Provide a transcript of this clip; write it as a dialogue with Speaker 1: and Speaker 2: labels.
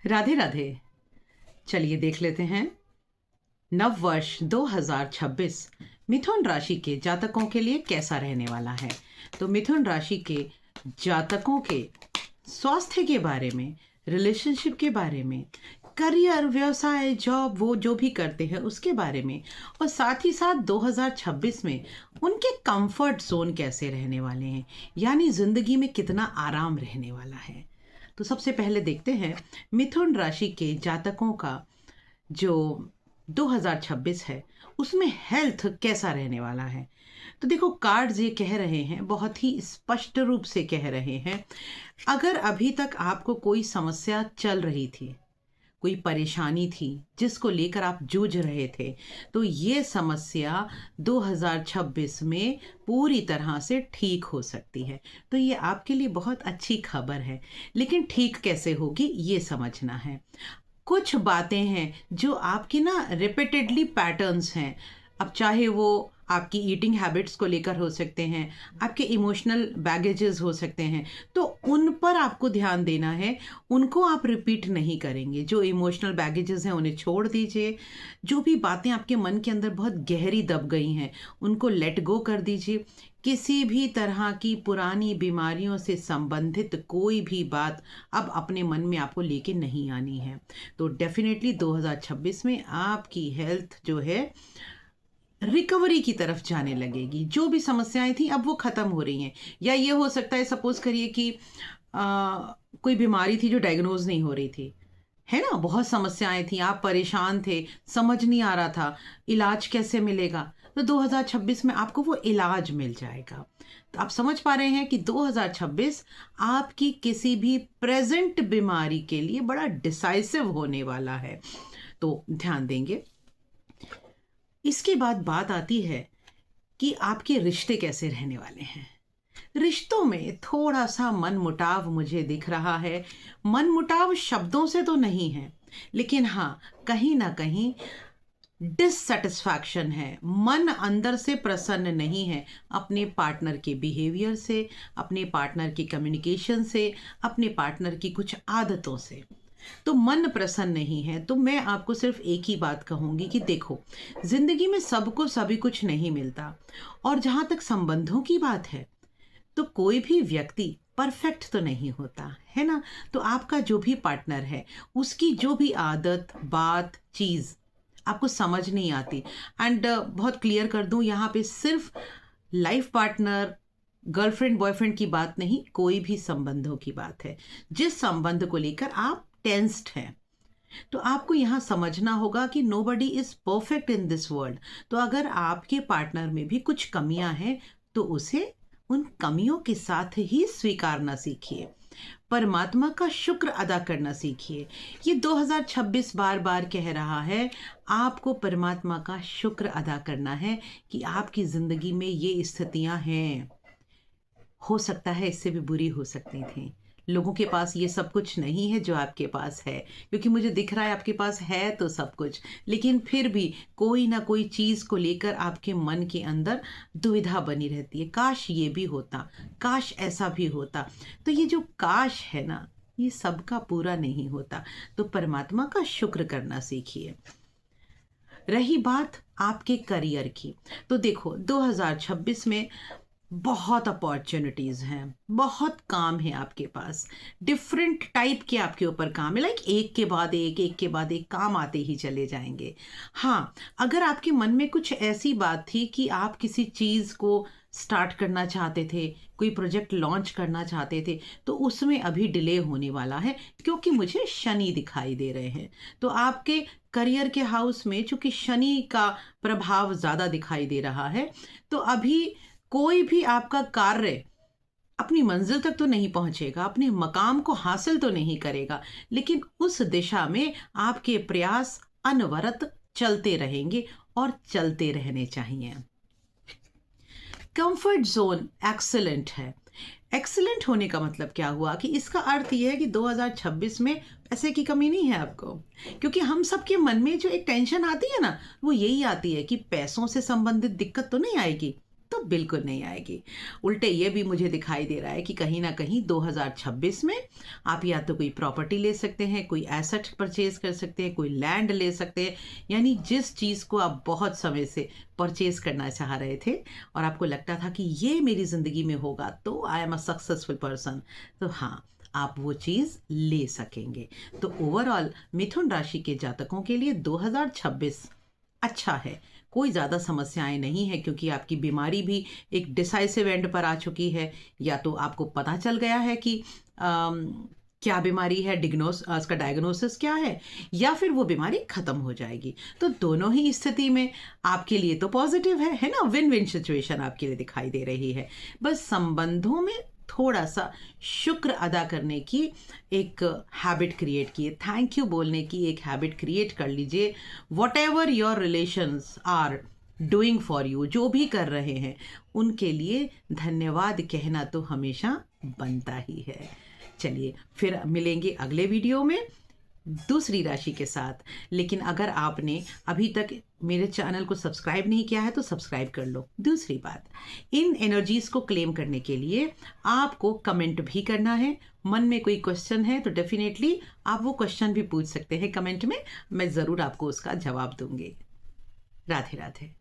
Speaker 1: राधे राधे। चलिए देख लेते हैं नव वर्ष 2026 मिथुन राशि के जातकों के लिए कैसा रहने वाला है। तो मिथुन राशि के जातकों के स्वास्थ्य के बारे में, रिलेशनशिप के बारे में, करियर, व्यवसाय, जॉब, वो जो भी करते हैं उसके बारे में, और साथ ही साथ 2026 में उनके कंफर्ट जोन कैसे रहने वाले हैं, यानी ज़िंदगी में कितना आराम रहने वाला है। तो सबसे पहले देखते हैं मिथुन राशि के जातकों का जो 2026 है उसमें हेल्थ कैसा रहने वाला है। तो देखो, कार्ड्स ये कह रहे हैं, बहुत ही स्पष्ट रूप से कह रहे हैं, अगर अभी तक आपको कोई समस्या चल रही थी, कोई परेशानी थी जिसको लेकर आप जूझ रहे थे, तो ये समस्या 2026 में पूरी तरह से ठीक हो सकती है। तो ये आपके लिए बहुत अच्छी खबर है। लेकिन ठीक कैसे होगी ये समझना है। कुछ बातें हैं जो आपकी ना रिपीटेडली पैटर्न्स हैं। अब चाहे वो आपकी ईटिंग हैबिट्स को लेकर हो सकते हैं, आपके इमोशनल बैगेजेस हो सकते हैं, तो उन पर आपको ध्यान देना है। उनको आप रिपीट नहीं करेंगे। जो इमोशनल बैगेजेस हैं उन्हें छोड़ दीजिए। जो भी बातें आपके मन के अंदर बहुत गहरी दब गई हैं उनको लेट गो कर दीजिए। किसी भी तरह की पुरानी बीमारियों से संबंधित कोई भी बात अब अपने मन में आपको लेके नहीं आनी है। तो डेफिनेटली 2026 में आपकी हेल्थ जो है रिकवरी की तरफ जाने लगेगी। जो भी समस्याएं थी अब वो ख़त्म हो रही हैं। या ये हो सकता है, सपोज करिए कि कोई बीमारी थी जो डायग्नोज नहीं हो रही थी, है ना, बहुत समस्याएं थी, आप परेशान थे, समझ नहीं आ रहा था इलाज कैसे मिलेगा, तो 2026 में आपको वो इलाज मिल जाएगा। तो आप समझ पा रहे हैं कि 2026 आपकी किसी भी प्रेजेंट बीमारी के लिए बड़ा डिसाइसिव होने वाला है। तो ध्यान देंगे। इसके बाद बात आती है कि आपके रिश्ते कैसे रहने वाले हैं। रिश्तों में थोड़ा सा मनमुटाव मुझे दिख रहा है। मनमुटाव शब्दों से तो नहीं है, लेकिन हाँ, कहीं ना कहीं डिससेटिस्फैक्शन है। मन अंदर से प्रसन्न नहीं है अपने पार्टनर के बिहेवियर से, अपने पार्टनर की कम्युनिकेशन से, अपने पार्टनर की कुछ आदतों से। तो मन प्रसन्न नहीं है। तो मैं आपको सिर्फ एक ही बात कहूँगी कि देखो, ज़िंदगी में सबको सभी कुछ नहीं मिलता। और जहाँ तक संबंधों की बात है, तो कोई भी व्यक्ति परफेक्ट तो नहीं होता है ना। तो आपका जो भी पार्टनर है उसकी जो भी आदत, बात, चीज़ आपको समझ नहीं आती। एंड बहुत क्लियर कर दूं, यहाँ पे सिर्फ लाइफ पार्टनर, गर्लफ्रेंड, बॉयफ्रेंड की बात नहीं, कोई भी संबंधों की बात है। जिस संबंध को लेकर आप टेंस्ड हैं, तो आपको यहाँ समझना होगा कि nobody is perfect in this world. तो अगर आपके पार्टनर में भी कुछ कमियां हैं तो उसे उन कमियों के साथ ही स्वीकारना सीखिए। परमात्मा का शुक्र अदा करना सीखिए। ये 2026 बार बार कह रहा है, आपको परमात्मा का शुक्र अदा करना है कि आपकी ज़िंदगी में ये स्थितियां हैं। हो सकता है इससे भी बुरी हो सकती थी। लोगों के पास ये सब कुछ नहीं है जो आपके पास है, क्योंकि मुझे दिख रहा है आपके पास है तो सब कुछ, लेकिन फिर भी कोई ना कोई चीज़ को लेकर आपके मन के अंदर दुविधा बनी रहती है। काश ये भी होता, काश ऐसा भी होता। तो ये जो काश है ना, ये सबका पूरा नहीं होता। तो परमात्मा का शुक्र करना सीखिए। रही बात आपके करियर की, तो देखो 2026 में बहुत अपॉर्चुनिटीज़ हैं, बहुत काम है आपके पास। डिफरेंट टाइप के आपके ऊपर काम है, लाइक एक के बाद एक के बाद एक काम आते ही चले जाएंगे। हाँ, अगर आपके मन में कुछ ऐसी बात थी कि आप किसी चीज़ को स्टार्ट करना चाहते थे, कोई प्रोजेक्ट लॉन्च करना चाहते थे, तो उसमें अभी डिले होने वाला है, क्योंकि मुझे शनि दिखाई दे रहे हैं। तो आपके करियर के हाउस में चूंकि शनि का प्रभाव ज़्यादा दिखाई दे रहा है, तो अभी कोई भी आपका कार्य अपनी मंजिल तक तो नहीं पहुंचेगा, अपने मकाम को हासिल तो नहीं करेगा, लेकिन उस दिशा में आपके प्रयास अनवरत चलते रहेंगे और चलते रहने चाहिए। कंफर्ट जोन एक्सीलेंट है। एक्सीलेंट होने का मतलब क्या हुआ कि इसका अर्थ यह है कि 2026 में पैसे की कमी नहीं है आपको। क्योंकि हम सबके मन में जो एक टेंशन आती है ना, वो यही आती है कि पैसों से संबंधित दिक्कत तो नहीं आएगी, तो बिल्कुल नहीं आएगी। उल्टे ये भी मुझे दिखाई दे रहा है कि कहीं ना कहीं 2026 में आप या तो कोई प्रॉपर्टी ले सकते हैं, कोई एसेट परचेज कर सकते हैं, कोई लैंड ले सकते हैं, यानी जिस चीज़ को आप बहुत समय से परचेज करना चाह रहे थे और आपको लगता था कि ये मेरी ज़िंदगी में होगा तो I am a successful person, तो हाँ, आप वो चीज़ ले सकेंगे। तो ओवरऑल मिथुन राशि के जातकों के लिए 2026 अच्छा है, कोई ज़्यादा समस्याएं नहीं है, क्योंकि आपकी बीमारी भी एक डिसाइसिव एंड पर आ चुकी है। या तो आपको पता चल गया है कि क्या बीमारी है, उसका डायग्नोसिस क्या है, या फिर वो बीमारी ख़त्म हो जाएगी। तो दोनों ही स्थिति में आपके लिए तो पॉजिटिव है ना, विन विन सिचुएशन आपके लिए दिखाई दे रही है। बस संबंधों में थोड़ा सा शुक्र अदा करने की एक हैबिट क्रिएट किए, थैंक यू बोलने की एक हैबिट क्रिएट कर लीजिए। Whatever your relations are doing for you, जो भी कर रहे हैं उनके लिए धन्यवाद कहना तो हमेशा बनता ही है। चलिए फिर मिलेंगे अगले वीडियो में दूसरी राशि के साथ। लेकिन अगर आपने अभी तक मेरे चैनल को सब्सक्राइब नहीं किया है तो सब्सक्राइब कर लो। दूसरी बात, इन एनर्जीज़ को क्लेम करने के लिए आपको कमेंट भी करना है। मन में कोई क्वेश्चन है तो डेफिनेटली आप वो क्वेश्चन भी पूछ सकते हैं कमेंट में, मैं ज़रूर आपको उसका जवाब दूंगी। राधे राधे।